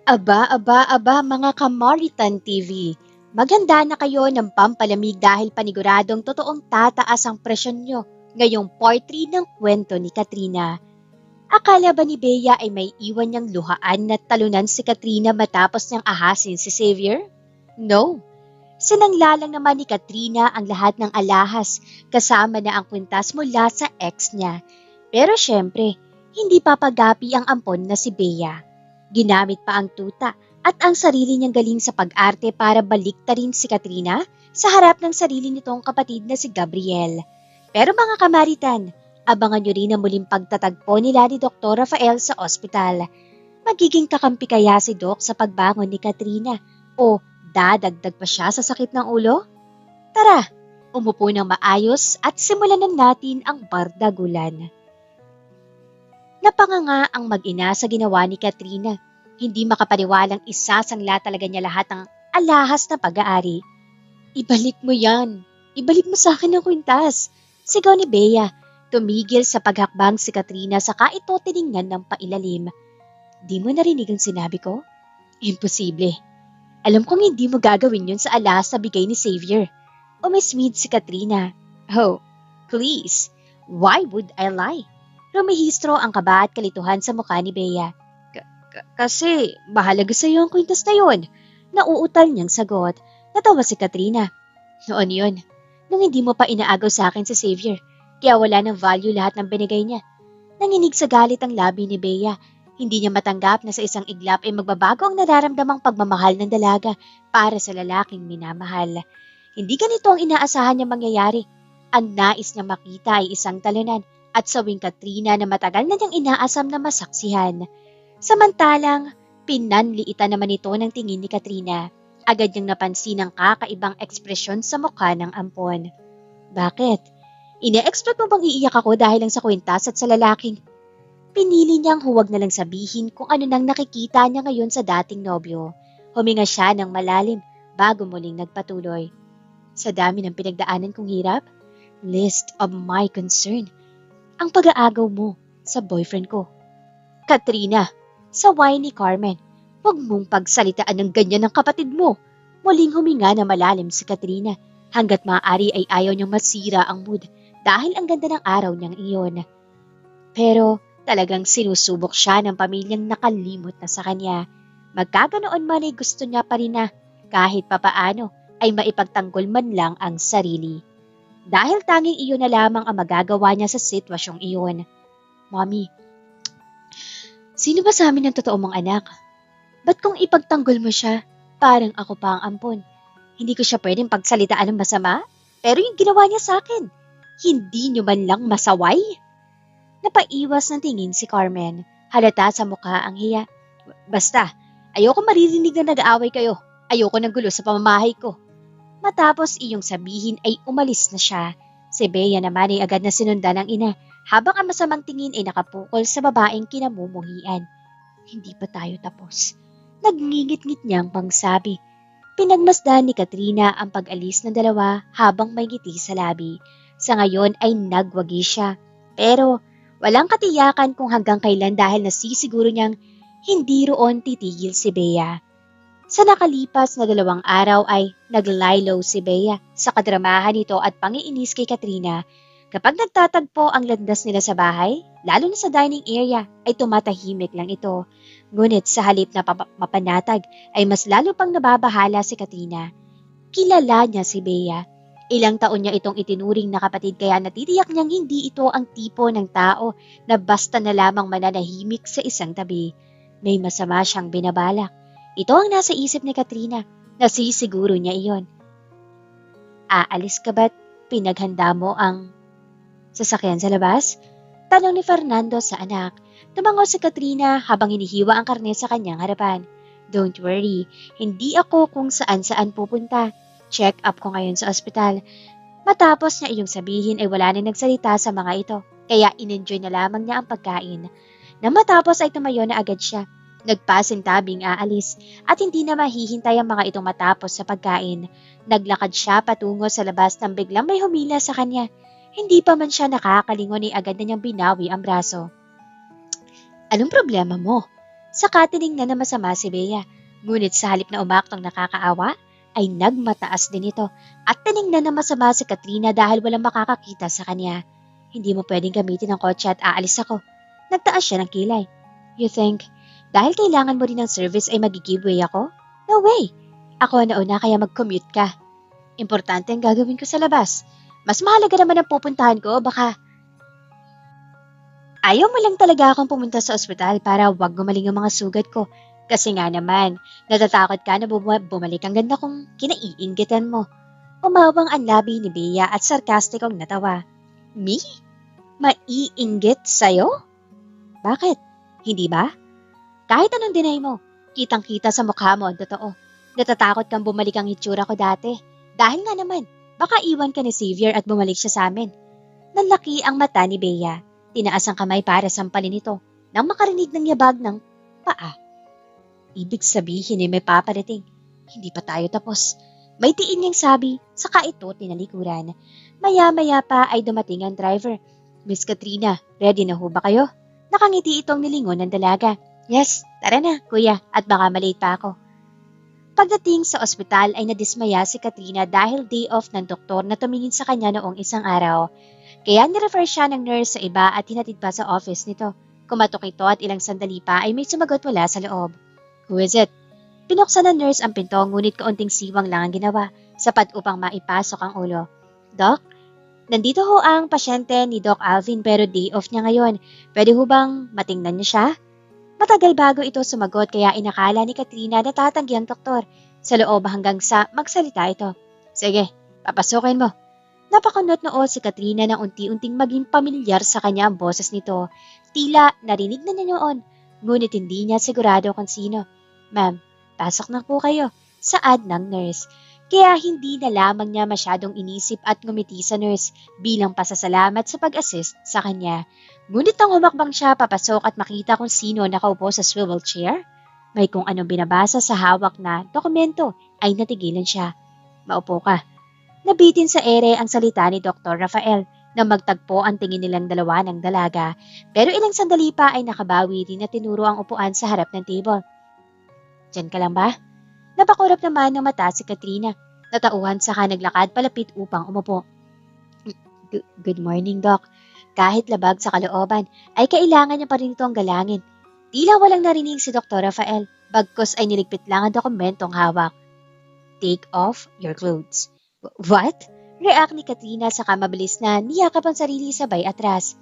Aba, mga Kamaritan TV. Maganda na kayo ng pampalamig dahil paniguradong totoong tataas ang presyon nyo ngayong part 3 ng kwento ni Katrina. Akala ba ni Bea ay may iwan niyang luhaan na talunan si Katrina matapos niyang ahasin si Xavier? No. Sinangla lang naman ni Katrina ang lahat ng alahas kasama na ang kwintas mula sa ex niya. Pero syempre, hindi papagapi ang ampon na si Bea. Ginamit pa ang tuta at ang sarili niyang galing sa pag-arte para baliktarin si Katrina sa harap ng sarili nitong kapatid na si Gabriel. Pero mga kamaritan, abangan niyo rin ang muling pagtatagpo nila ni Dr. Rafael sa ospital. Magiging kakampi kaya si Doc sa pagbangon ni Katrina o dadagdag pa siya sa sakit ng ulo? Tara, umupo ng maayos at simulan na natin ang bardagulan. Napanganga ang mag-ina sa ginawa ni Katrina. Hindi makapaniwalang isasangla talaga niya lahat ng alahas na pag-aari. Ibalik mo yan. Ibalik mo sa akin ang kwintas. Sigaw ni Bea. Tumigil sa paghakbang si Katrina saka ito tiningnan ng pailalim. Di mo narinig ang sinabi ko? Imposible. Alam kong hindi mo gagawin yun sa alahas na bigay ni Xavier. Umismid si Katrina. Oh, please. Why would I lie? Rumihistro ang kaba at kalituhan sa mukha ni Bea. Kasi mahalaga sa iyo ang kwintas na yun. Nauutal niyang sagot. Natawa si Katrina. Noon yun. Nung hindi mo pa inaagaw sa akin si Xavier. Kaya wala ng value lahat ng binigay niya. Nanginig sa galit ang labi ni Bea. Hindi niya matanggap na sa isang iglap ay magbabago ang nararamdamang pagmamahal ng dalaga para sa lalaking minamahal. Hindi ganito ang inaasahan niya mangyayari. Ang nais niya makita ay isang talunan at sawing Katrina na matagal na niyang inaasam na masaksihan. Samantalang, pinanliitan naman ito ng tingin ni Katrina. Agad niyang napansin ang kakaibang ekspresyon sa mukha ng ampon. Bakit? Ine-expect mo bang iiyak ako dahil lang sa kwintas at sa lalaking? Pinili niyang huwag na lang sabihin kung ano nang nakikita niya ngayon sa dating nobyo. Huminga siya ng malalim bago muling nagpatuloy. Sa dami ng pinagdaanan kong hirap, least of my concern ang pag-aagaw mo sa boyfriend ko. Katrina, saway ni Carmen, huwag mong pagsalitaan ng ganyan ng kapatid mo. Muling huminga na malalim si Katrina. Hanggat maaari ay ayaw niyang masira ang mood dahil ang ganda ng araw niyang iyon. Pero talagang sinusubok siya ng pamilyang nakalimot na sa kanya. Magkaganoon man ay gusto niya pa rin na kahit papaano ay maipagtanggol man lang ang sarili. Dahil tanging iyon na lamang ang magagawa niya sa sitwasyong iyon. Mommy, sino ba sa amin ang totoo mong anak? Ba't kung ipagtanggol mo siya, parang ako pa ang ampon? Hindi ko siya pwedeng pagsalitaan ng masama? Pero yung ginawa niya sa akin, hindi niyo man lang masaway? Napaiwas ng tingin si Carmen. Halata sa mukha ang hiya. Basta, ayoko maririnig na nag-aaway kayo. Ayoko ng gulo sa pamamahay ko. Matapos iyong sabihin ay umalis na siya. Si Bea naman ay agad na sinundan ng ina habang ang masamang tingin ay nakapukol sa babaeng kinamumuhian. Hindi pa tayo tapos. Nagngingit-ngit niyang pangsabi. Pinagmasdan ni Katrina ang pag-alis ng dalawa habang may ngiti sa labi. Sa ngayon ay nagwagi siya. Pero walang katiyakan kung hanggang kailan dahil nasisiguro niyang hindi roon titigil si Bea. Sa nakalipas na 2 araw ay naglaylo si Bea sa kadramahan nito at pangiinis kay Katrina. Kapag nagtatagpo ang landas nila sa bahay, lalo na sa dining area, ay tumatahimik lang ito. Ngunit sa halip na mapanatag ay mas lalo pang nababahala si Katrina. Kilala niya si Bea. Ilang taon niya itong itinuring na kapatid kaya natitiyak niyang hindi ito ang tipo ng tao na basta na lamang mananahimik sa isang tabi. May masama siyang binabalak. Ito ang nasa isip ni Katrina. Nasisiguro niya iyon. Aalis ka ba't pinaghanda mo ang sasakyan sa labas? Tanong ni Fernando sa anak. Tumango si Katrina habang hinihiwa ang karne sa kanyang harapan. Don't worry, hindi ako kung saan-saan pupunta. Check up ko ngayon sa ospital. Matapos niya iyong sabihin ay wala na nagsalita sa mga ito. Kaya in-enjoy na lamang niya ang pagkain. Nang matapos ay tumayo na agad siya. Nagpasintabing aalis at hindi na mahihintay ang mga itong matapos sa pagkain. Naglakad siya patungo sa labas nang biglang may humila sa kanya. Hindi pa man siya nakakalingon ay agad na niyang binawi ang braso. Anong problema mo? Saka tiningnan na masama si Bea. Ngunit sa halip na umaktong nakakaawa, ay nagmataas din ito at tiningnan na masama si Katrina dahil walang makakakita sa kanya. Hindi mo pwedeng gamitin ang kotse at aalis ako. Nagtaas siya ng kilay. You think, dahil kailangan mo rin ng service ay mag-give way ako? No way! Ako nauna kaya mag-commute ka. Importante ang gagawin ko sa labas. Mas mahalaga naman ang pupuntahan ko, baka ayaw mo lang talaga akong pumunta sa ospital para wag gumaling ang mga sugat ko. Kasi nga naman, natatakot ka na bumalik ang ganda kong kinaiinggitan mo. Umawang ang labi ni Bea at sarkastikong natawa. Me? Maiinggit sa'yo? Bakit? Hindi ba? Kahit anong deny mo, kitang-kita sa mukha mo ang totoo. Natatakot kang bumalik ang itsura ko dati. Dahil nga naman, baka iwan ka ni Xavier at bumalik siya sa amin. Nanlaki ang mata ni Bea. Tinaas ang kamay para sampalin ito nang makarinig ng yabag ng paa. Ibig sabihin ay may paparating. Hindi pa tayo tapos. May tiin niyang sabi, saka ito tinalikuran. Maya-maya pa ay dumating ang driver. Miss Katrina, ready na ho ba kayo? Nakangiti itong nilingon ng dalaga. Yes, tara na, kuya, at baka malate pa ako. Pagdating sa ospital ay nadismaya si Katrina dahil day off ng doktor na tumingin sa kanya noong isang araw. Kaya nirefer siya ng nurse sa iba at hinatid pa sa office nito. Kumatok ito at ilang sandali pa ay may sumagot mula sa loob. Who is it? Pinuksan ng nurse ang pinto ngunit kaunting siwang lang ang ginawa, sapat upang maipasok ang ulo. Doc, nandito ho ang pasyente ni Doc Alvin pero day off niya ngayon. Pwede ho bang matingnan niyo siya? Matagal bago ito sumagot kaya inakala ni Katrina na tatanggi ang doktor. Sa loob hanggang sa magsalita ito. Sige, papasukin mo. Napakunot noo si Katrina na unti-unting maging pamilyar sa kanya ang boses nito. Tila narinig na niya noon, ngunit hindi niya sigurado kung sino. Ma'am, pasok na po kayo, saad ng nurse. Kaya hindi na lamang niya masyadong inisip at ngumiti sa nurse bilang pasasalamat sa pag-assist sa kanya. Ngunit nang humakbang siya papasok at makita kung sino nakaupo sa swivel chair, may kung anong binabasa sa hawak na dokumento ay natigilan siya. Maupo ka. Nabitin sa ere ang salita ni Dr. Rafael na magtagpo ang tingin nilang dalawa ng dalaga. Pero ilang sandali pa ay nakabawi rin na tinuro ang upuan sa harap ng table. Diyan ka lang ba? Napakurap naman ng mata si Katrina. Natauhan saka naglakad palapit upang umupo. Good morning, Doc. Kahit labag sa kalooban, ay kailangan niya pa rin itong galangin. Tila walang narinig si Dr. Rafael, bagkus ay niligpit lang ang dokumentong hawak. Take off your clothes. What? React ni Katrina saka mabilis na niyakap ang sarili sabay atras.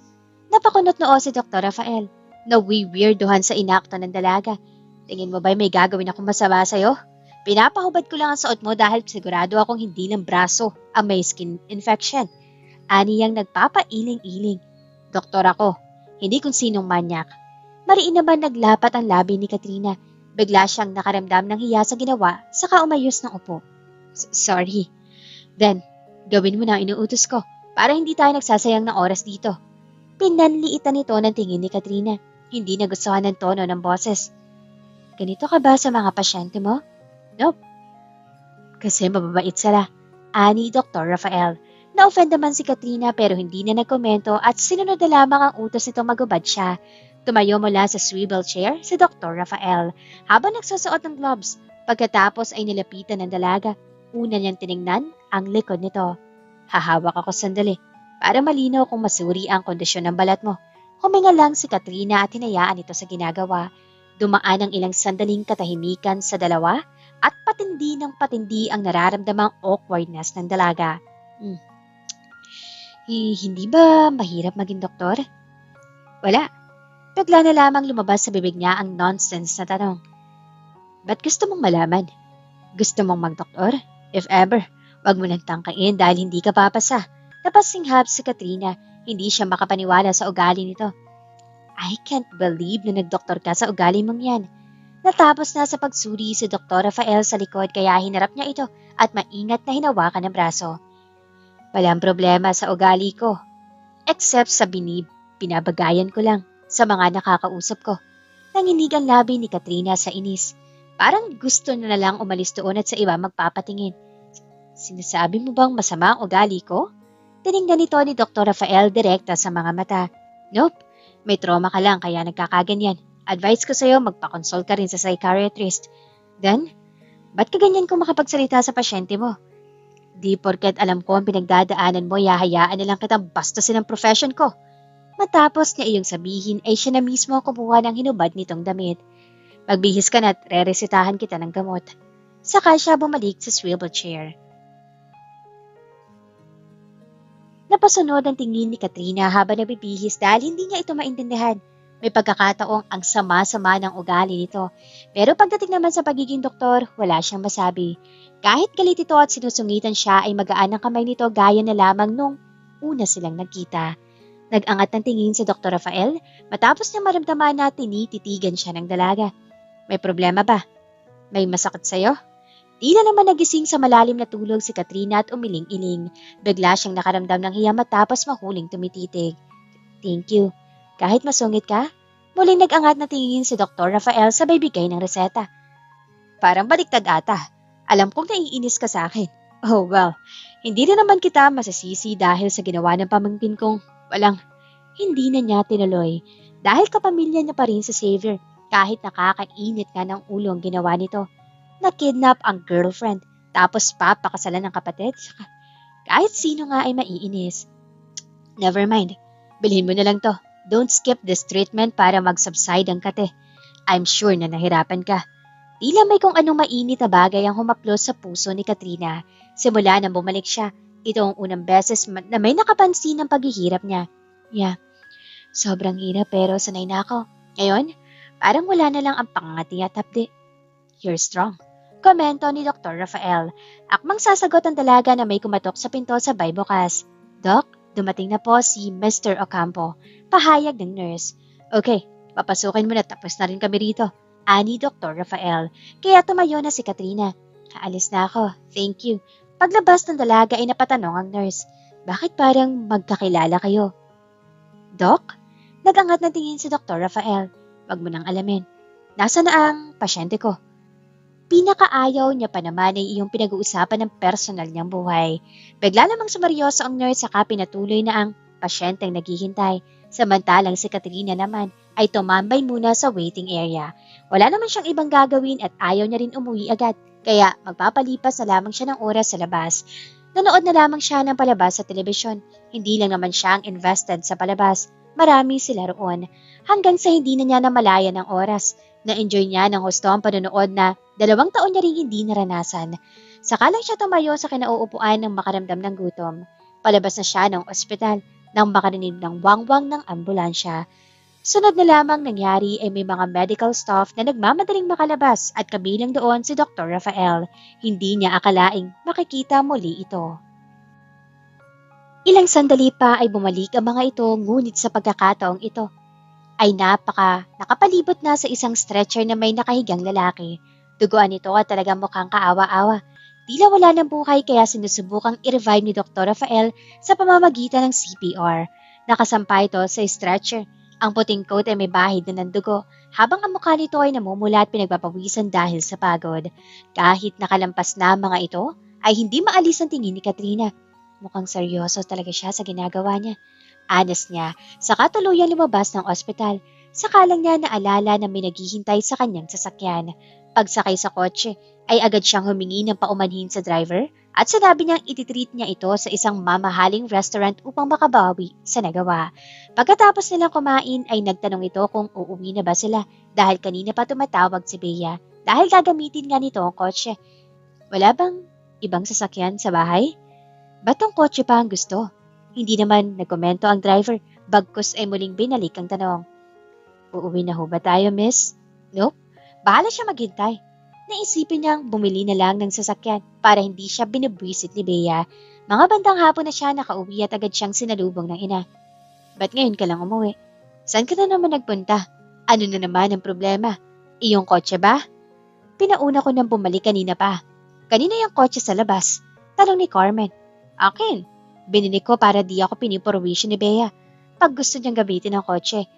Napakunot noo si Dr. Rafael. Nawiwirduhan sa inakto ng dalaga. Tingin mo ba may gagawin akong masama sa'yo? Pinapahubad ko lang ang suot mo dahil sigurado akong hindi ng braso ang may skin infection. Aniyang nagpapailing-iling. Doktor ako, hindi kung sinong manyak. Mariin naman naglapat ang labi ni Katrina. Bigla siyang nakaramdam ng hiya sa ginawa, saka umayos ng upo. Sorry. Then, gawin mo na ang inuutos ko para hindi tayo nagsasayang ng oras dito. Pinanliitan nito ng tingin ni Katrina. Hindi nagustuhan ng tono ng boses. Ganito ka ba sa mga pasyente mo? Nope. Kasi mababait sila. Ani Dr. Rafael. Na-offend naman si Katrina pero hindi na nagkomento at sinunod na lamang ang utos nitong magubad siya. Tumayo mula sa swivel chair si Dr. Rafael habang nagsusuot ng gloves. Pagkatapos ay nilapitan ng dalaga. Una niyang tiningnan ang likod nito. Hahawak ako sandali para malinaw kung masuri ang kondisyon ng balat mo. Huminga lang si Katrina at hinayaan ito sa ginagawa. Dumaan ang ilang sandaling katahimikan sa dalawa at patindi ng patindi ang nararamdamang awkwardness ng dalaga. Hindi ba mahirap maging doktor? Wala. Bigla na lamang lumabas sa bibig niya ang nonsense na tanong. Ba't gusto mong malaman? Gusto mong magdoktor? If ever, wag mo nang tangkain dahil hindi ka papasa. Napasinghap si Katrina, hindi siya makapaniwala sa ugali nito. I can't believe na nagdoktor ka sa ugali mong yan. Natapos na sa pagsuri si Dr. Rafael sa likod kaya hinarap niya ito at maingat na hinawakan ang braso. Walang problema sa ugali ko. Except sa pinabagayan ko lang sa mga nakakausap ko. Nanginig ang labi ni Katrina sa inis. Parang gusto na lang umalis doon at sa iba magpapatingin. Sinasabi mo bang masama ang ugali ko? Tiningnan nito ni Dr. Rafael direkta sa mga mata. Nope. May trauma ka lang kaya nagkakaganyan Advice ko sa'yo, magpa-consult ka rin sa psychiatrist. Then, ba't ka ganyan kung makapagsalita sa pasyente mo? Di porket alam ko ang pinagdadaanan mo, yahayaan na lang kitang bastusin ang profession ko. Matapos niya iyong sabihin ay siya na mismo kumuha ng hinubad nitong damit. Magbihis ka na at re-resetahan kita ng gamot. Saka siya bumalik sa swivel chair. Napasunod ang tingin ni Katrina habang nabibihis dahil hindi niya ito maintindihan. May pagkakataong ang sama-sama ng ugali nito. Pero pagdating naman sa pagiging doktor, wala siyang masabi. Kahit galit ito at sinusungitan siya ay magaan ang kamay nito gaya na lamang nung una silang nagkita. Nag-angat ng tingin si Dr. Rafael matapos niya maramdaman na tinititigan siya ng dalaga. May problema ba? May masakit sa'yo? Tila naman nagising sa malalim na tulog si Katrina at umiling-iling. Bigla siyang nakaramdam ng hiya matapos mahuling tumititig. Thank you. Kahit masungit ka, muling nag-angat na tingin si Dr. Rafael sabay bigay ng reseta. Parang baliktad ata. Alam kong naiinis ka sa akin. Oh well, hindi na naman kita masasisi dahil sa ginawa ng pamangkin kong hindi na niya tinuloy. Dahil kapamilya niya pa rin si Xavier kahit nakakainit nga ng ulo ang ginawa nito. Nakidnap ang girlfriend tapos papakasalan ng kapatid. Kahit sino nga ay maiinis. Never mind, bilhin mo na lang to. Don't skip this treatment para mag-subside ang kate. I'm sure na nahirapan ka. Tila may kung anong mainit na bagay ang humaplos sa puso ni Katrina. Simula nang bumalik siya, ito ang unang beses na may nakapansin ng paghihirap niya. Yeah, sobrang hirap pero sanay na ako. Ngayon, parang wala na lang ang pangangati at hapdi. You're strong. Komento ni Dr. Rafael. Akmang sasagot ang dalaga na may kumatok sa pinto sabay bukas. Doc, dumating na po si Mr. Ocampo. Pahayag ng nurse. Okay, papasukin mo na tapos na rin kami rito. Ani Dr. Rafael. Kaya tumayo na si Katrina. Kaalis na ako. Thank you. Paglabas ng dalaga ay napatanong ang nurse. Bakit parang magkakilala kayo? Doc? Nag-angat na tingin si Dr. Rafael. Wag mo nang alamin. Nasaan na ang pasyente ko? Pinakaayaw niya pa naman ay iyong pinag-uusapan ng personal niyang buhay. Bigla namang sumaryoso ang nurse saka pinatuloy na ang pasyenteng naghihintay. Samantalang si Katrina naman ay tumambay muna sa waiting area. Wala naman siyang ibang gagawin at ayaw niya rin umuwi agad. Kaya magpapalipas na lamang siya ng oras sa labas. Nanood na lamang siya ng palabas sa telebisyon. Hindi lang naman siya ang invested sa palabas. Marami sila roon. Hanggang sa hindi na niya namalayan ng oras. Na-enjoy niya ng husto ang panonood na 2 taon niya rin hindi naranasan. Saka lang siya tumayo sa kinauupuan ng makaramdam ng gutom. Palabas na siya ng ospital nang makarinig ng wangwang ng ambulansya. Sunod na lamang nangyari ay may mga medical staff na nagmamadaling makalabas at kabilang doon si Dr. Rafael. Hindi niya akalaing makikita muli ito. Ilang sandali pa ay bumalik ang mga ito ngunit sa pagkakataong ito ay nakapalibot na sa isang stretcher na may nakahigang lalaki. Duguan ito at talagang mukhang kaawa-awa. Tila wala ng buhay kaya sinusubukang i-revive ni Dr. Rafael sa pamamagitan ng CPR. Nakasampay ito sa stretcher. Ang puting coat ay may bahid na ng dugo habang ang mukha nito ay namumula at pinagpapawisan dahil sa pagod. Kahit nakalampas na ang mga ito ay hindi maalis ang tingin ni Katrina. Mukhang seryoso talaga siya sa ginagawa niya. Honest niya, saka tuluyang lumabas ng ospital. Saka lang niya naalala na may naghihintay sa kanyang sasakyan. Pagsakay sa kotse, ay agad siyang humingi ng paumanhin sa driver at sinabi niyang ititreat niya ito sa isang mamahaling restaurant upang makabawi sa nagawa. Pagkatapos nilang kumain ay nagtanong ito kung uuwi na ba sila dahil kanina pa tumatawag si Bea dahil gagamitin nga nito ang kotse. Wala bang ibang sasakyan sa bahay? Ba't ang kotse pa ang gusto? Hindi naman nagkomento ang driver, bagkus ay muling binalik ang tanong. Uuwi na ho ba tayo, miss? Nope, bahala siya maghintay. Naisipin niyang bumili na lang ng sasakyan para hindi siya binubwisit ni Bea. Mga bandang hapon na siya nakauwi at agad siyang sinalubong ng ina. Ba't ngayon ka lang umuwi? Saan ka na naman nagpunta? Ano na naman ang problema? Iyong kotse ba? Pinauna ko nang bumalik kanina pa. Kanina yung kotse sa labas. Tanong ni Carmen. Akin. Binili ko para di ako pinipurwisyon ni Bea pag gusto niyang gamitin ang kotse.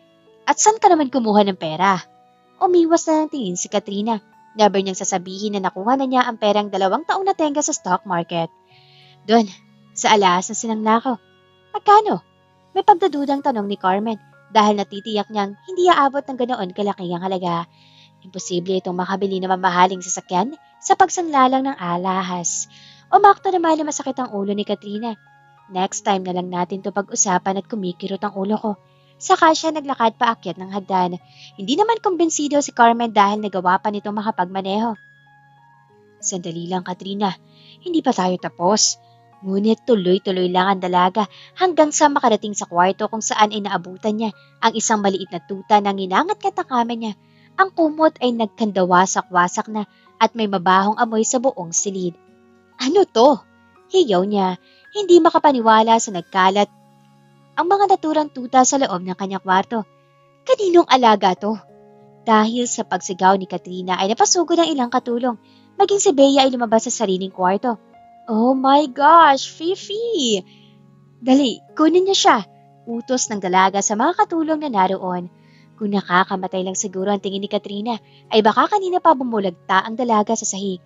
At saan ka naman kumuha ng pera? Umiwas na ng tingin si Katrina. Never niyang sasabihin na nakuha na niya ang perang 2 taong natenga sa stock market. Doon, sa alas na sinangla ko. Magkano? May pagdududang tanong ni Carmen dahil natitiyak niyang hindi aabot ng ganoon kalaki ang halaga. Imposible itong makabili ng mamahaling sasakyan sa pagsanlalang ng alahas. Umakto naman na masakit ang ulo ni Katrina. Next time na lang natin to pag-usapan at kumikirot ang ulo ko. Saka siya naglakad paakyat ng hagdan. Hindi naman kumbinsido si Carmen dahil nagawa pa nito makapagmaneho. Sandali lang, Katrina. Hindi pa tayo tapos. Ngunit tuloy-tuloy lang ang dalaga hanggang sa makarating sa kwarto kung saan ay naabutan niya ang isang maliit na tuta na nginangat-ngat ang kama niya. Ang kumot ay nagkandawasak-wasak na at may mabahong amoy sa buong silid. Ano to? Hiyaw niya, hindi makapaniwala sa nagkalat ang mga naturang tuta sa loob ng kanyang kwarto. Kaninong alaga to? Dahil sa pagsigaw ni Katrina ay napasugod ng ilang katulong. Maging si Bea ay lumabas sa sariling kwarto. Oh my gosh, Fifi! Dali, kunin niya siya. Utos ng dalaga sa mga katulong na naroon. Kung nakakamatay lang siguro ang tingin ni Katrina, ay baka kanina pa bumulagta ang dalaga sa sahig.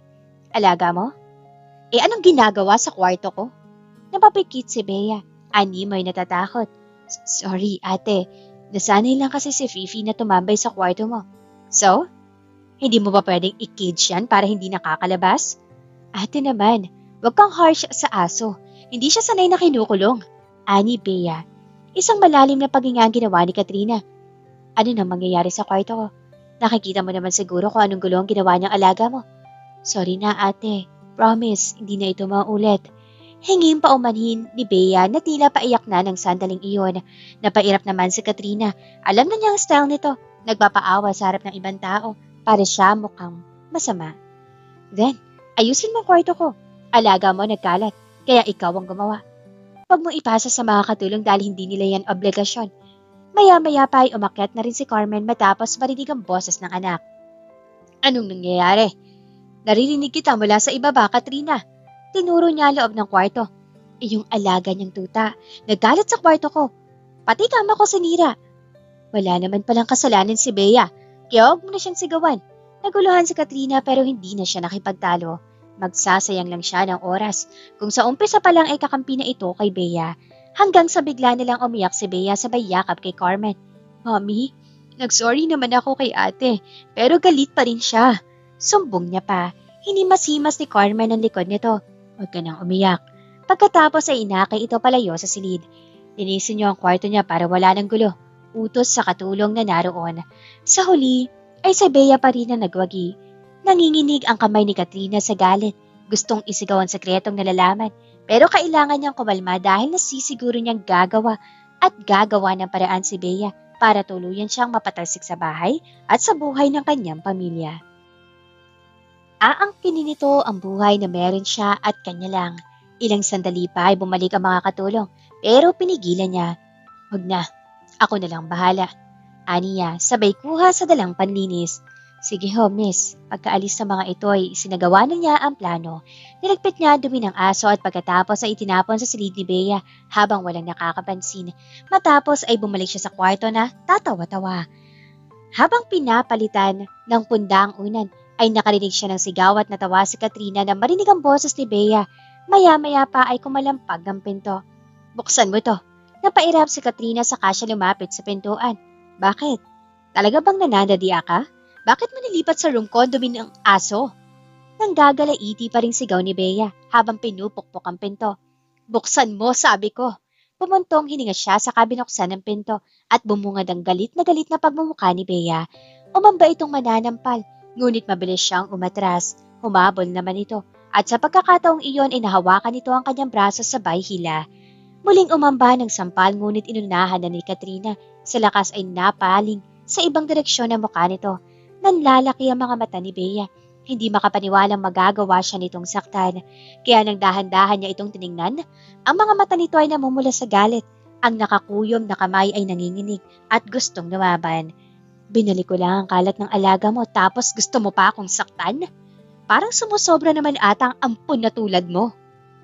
Alaga mo? Anong ginagawa sa kwarto ko? Napapikit si Bea. Animoy natatakot. Sorry, ate. Nasanay lang kasi si Fifi na tumambay sa kwarto mo. So? Hindi mo ba pwedeng i-cage yan para hindi nakakalabas? Ate naman, wag kang harsh sa aso. Hindi siya sanay na kinukulong. Ani Bea. Isang malalim na paghinga ang ginawa ni Katrina. Ano nang mangyayari sa kwarto ko? Nakikita mo naman siguro kung anong gulo ang ginawa niyang alaga mo. Sorry na ate. Promise, hindi na ito maulit. Hingin pa umanhin ni Bea na tila paiyak na ng sandaling iyon. Napairap naman si Katrina. Alam na niya ang style nito. Nagpapaawa sa harap ng ibang tao para siya mukhang masama. Then, ayusin mo ang kwarto ko. Alaga mo nagkalat, kaya ikaw ang gumawa. Huwag mo ipasa sa mga katulong dahil hindi nila yan obligasyon. Maya-maya pa ay umakyat na rin si Carmen matapos marinig ang boses ng anak. Anong nangyayari? Naririnig kita mula sa ibaba, Katrina. Tinuro niya loob ng kwarto. Yung alaga niyang tuta. Nagkalat sa kwarto ko. Pati kama ko sinira. Wala naman palang kasalanan si Bea. Kaya huwag mo na siyang sigawan. Naguluhan si Katrina pero hindi na siya nakipagtalo. Magsasayang lang siya ng oras. Kung sa umpisa pa lang ay kakampi na ito kay Bea. Hanggang sa bigla nilang umiyak si Bea sabay yakap kay Carmen. Mommy, nagsorry naman ako kay ate. Pero galit pa rin siya. Sumbong niya pa. Hinimas-himas ni Carmen ang likod nito. Huwag ka nang umiyak. Pagkatapos ay inakay ito palayo sa silid. Linisin niyo ang kwarto niya para wala ng gulo. Utos sa katulong na naroon. Sa huli, ay si Bea pa rin na nagwagi. Nanginginig ang kamay ni Katrina sa galit. Gustong isigaw ang sekretong nalalaman. Pero kailangan niyang kumalma dahil nasisiguro niyang gagawa at gagawa ng paraan si Bea para tuluyan siyang mapatalsik sa bahay at sa buhay ng kanyang pamilya. Aangkinin nito ang buhay na meron siya at kanya lang. Ilang sandali pa ay bumalik ang mga katulong pero pinigilan niya. Huwag na, ako na lang bahala. Aniya, sabay kuha sa dalang panlinis. Sige ho, miss. Pagkaalis sa mga ito ay isinagawa na niya ang plano. Nilagpit niya ang dumi ng aso at pagkatapos ay itinapon sa silid ni Bea habang walang nakakapansin. Matapos ay bumalik siya sa kwarto na tatawa-tawa. Habang pinapalitan ng punda ang unan, ay nakarinig siya ng sigaw at natawa si Katrina na marinig ang boses ni Bea. Maya-maya pa ay kumalampag ang pinto. Buksan mo to. Napairap si Katrina saka siya lumapit sa pintuan. Bakit? Talaga bang nananadya ka? Bakit mo nilipat sa room ko dumi ng aso? Nanggagalaiti pa rin sigaw ni Bea habang pinupukpok ang pinto. Buksan mo, sabi ko. Pumuntong hininga siya sa binuksan ng pinto at bumungad ang galit na pagmumukha ni Bea. Umamba itong mananampal, ngunit mabilis siyang umatras. Humabol naman ito at sa pagkakataong iyon ay nahawakan nito ang kanyang braso sabay hila. Muling umamba ng sampal ngunit inunahan na ni Katrina. Sa lakas ay napaling sa ibang direksyon ang mukha nito. Nanlalaki ang mga mata ni Bea. Hindi makapaniwalang magagawa siya nitong saktan. Kaya nang dahan-dahan niya itong tiningnan, ang mga mata nito ay namumula sa galit. Ang nakakuyom na kamay ay nanginginig at gustong lumaban. Binalik ko lang ang kalat ng alaga mo tapos gusto mo pa akong saktan? Parang sumusobra naman atang ampun na tulad mo.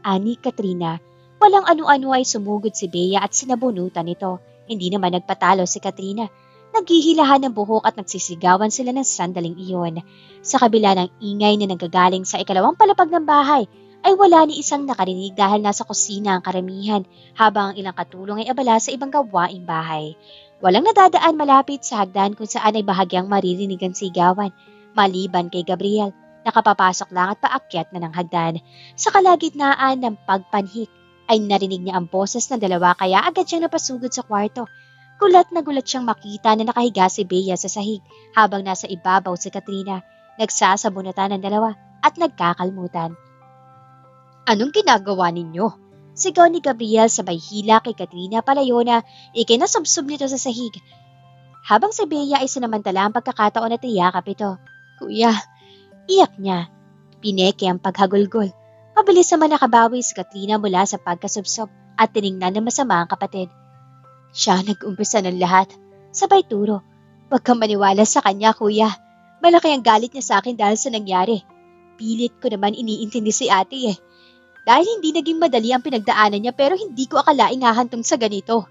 Ani Katrina, walang ano-ano ay sumugod si Bea at sinabunutan nito. Hindi naman nagpatalo si Katrina. Naghihilahan ng buhok at nagsisigawan sila ng sandaling iyon. Sa kabila ng ingay na nanggagaling sa ikalawang palapag ng bahay, ay wala ni isang nakarinig dahil nasa kusina ang karamihan habang ang ilang katulong ay abala sa ibang gawaing bahay. Walang nadadaan malapit sa hagdan kung saan ay bahagyang maririnig ang sigawan, maliban kay Gabriel. Nakapapasok lang at paakyat na ng hagdan. Sa kalagitnaan ng pagpanhik ay narinig niya ang boses ng dalawa kaya agad siyang napasugod sa kwarto. Gulat na gulat siyang makita na nakahiga si Bea sa sahig habang nasa ibabaw si Katrina. Nagsasabunatan ng dalawa at nagkakalmutan. Anong ginagawa ninyo? Sigaw ni Gabriel sabay hila kay Katrina palayo na ikinasubsob nito sa sahig. Habang si Bea ay sinamantala ang pagkakataon at iyakap ito. Kuya, iyak niya. Pineke ang paghagulgol. Mabilis naman nakabawi si Katrina mula sa pagkasubsob at tiningnan ng masama ang kapatid. Siya nag-umpisa ng lahat. Sabay turo. Huwag kang maniwala sa kanya, kuya. Malaki ang galit niya sa akin dahil sa nangyari. Pilit ko naman iniintindi si ate eh. Dahil hindi naging madali ang pinagdaanan niya pero hindi ko akalaing hahantong sa ganito.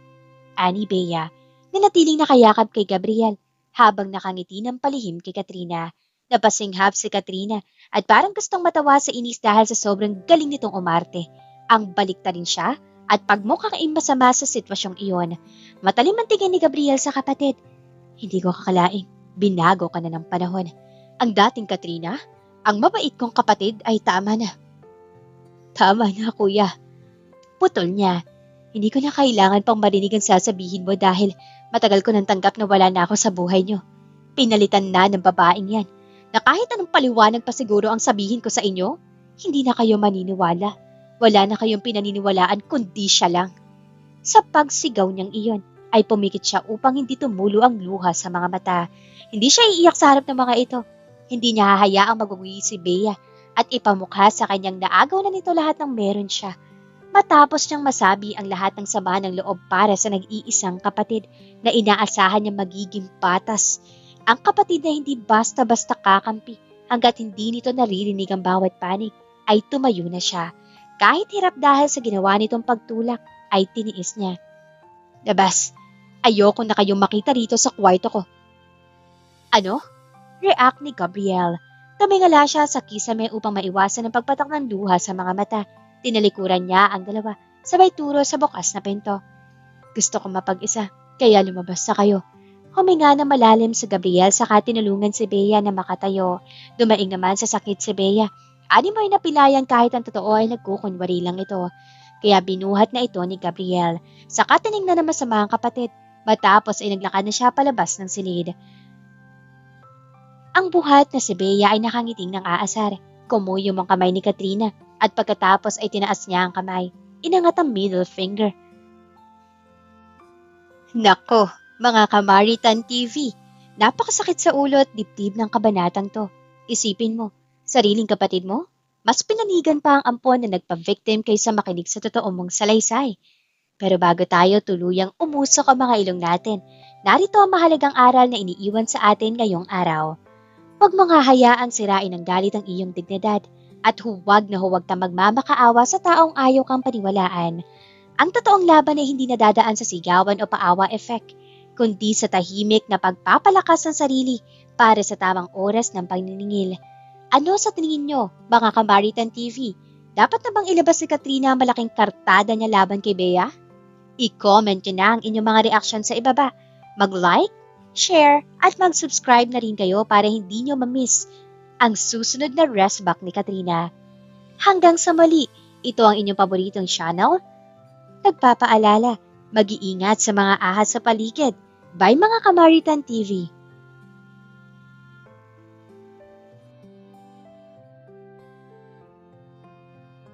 Ani Bea, na natiling nakayakap kay Gabriel habang nakangiti ng palihim kay Katrina. Napasinghap si Katrina at parang gustong matawa sa inis dahil sa sobrang galing nitong umarte. Ang balikta rin siya at pagmukhang masama sa sitwasyong iyon. Matalim ang tingin ni Gabriel sa kapatid. Hindi ko kakalaing, binago ka na ng panahon. Ang dating Katrina, ang mabait kong kapatid ay tama na. Tama na, kuya. Putol niya. Hindi ko na kailangan pang marinig ang sasabihin mo dahil matagal ko nang tanggap na wala na ako sa buhay niyo. Pinalitan na ng babaeng yan na kahit anong paliwanag pa siguro ang sabihin ko sa inyo, hindi na kayo maniniwala. Wala na kayong pinaniniwalaan kundi siya lang. Sa pagsigaw niyang iyon, ay pumikit siya upang hindi tumulo ang luha sa mga mata. Hindi siya iiyak sa harap ng mga ito. Hindi niya hahayaang magwawi si Bea at ipamukha sa kanyang naagaw na nito lahat ng meron siya. Matapos niyang masabi ang lahat ng sama ng loob para sa nag-iisang kapatid na inaasahan niya magiging patas. Ang kapatid na hindi basta-basta kakampi hanggat hindi nito naririnig ang bawat panig ay tumayo na siya. Kahit hirap dahil sa ginawa nitong pagtulak ay tiniis niya. Labas, ayoko na kayong makita rito sa kwarto ko. Ano? React ni Gabriel. Tumingala siya sa kisame upang maiwasan ang pagpatak ng luha sa mga mata. Tinalikuran niya ang dalawa, sabay turo sa bukas na pinto. Gusto ko mapag-isa, kaya lumabas na kayo. Huminga na malalim si Gabriel saka tinulungan si Bea na makatayo. Dumaing naman sa sakit si Bea. Ani mo ay napilayan kahit ang totoo ay nagkukunwari lang ito. Kaya binuhat na ito ni Gabriel. Saka tiningnan na masama ang kapatid. Matapos ay naglakad na siya palabas ng silid. Ang buhat na si Bea ay nakangiting ng aasar. Kumuyom ang kamay ni Katrina at pagkatapos ay tinaas niya ang kamay. Inangat ang middle finger. Nako, mga Kamaritan TV, napakasakit sa ulo at dibdib ng kabanatang to. Isipin mo, sariling kapatid mo? Mas pinanigan pa ang ampon na nagpa-victim kaysa makinig sa totoo mong salaysay. Pero bago tayo tuluyang umusok ang mga ilong natin, narito ang mahalagang aral na iniiwan sa atin ngayong araw. Huwag mong hahayaang sirain ng galit ang iyong dignidad at huwag na huwag kang magmamakaawa sa taong ayaw kang paniwalaan. Ang totoong laban ay hindi nadadaan sa sigawan o paawa effect, kundi sa tahimik na pagpapalakas ng sarili para sa tamang oras ng pagniningil. Ano sa tingin nyo, mga Kamaritan TV? Dapat na bang ilabas si Katrina ang malaking kartada niya laban kay Bea? I-comment nyo na ang inyong mga reaksyon sa ibaba. Mag-like, share, at mag-subscribe na rin kayo para hindi nyo ma-miss ang susunod na rest back ni Katrina. Hanggang sa muli, ito ang inyong paboritong channel. Nagpapaalala, mag-iingat sa mga ahas sa paligid. Bye mga Kamaritan TV!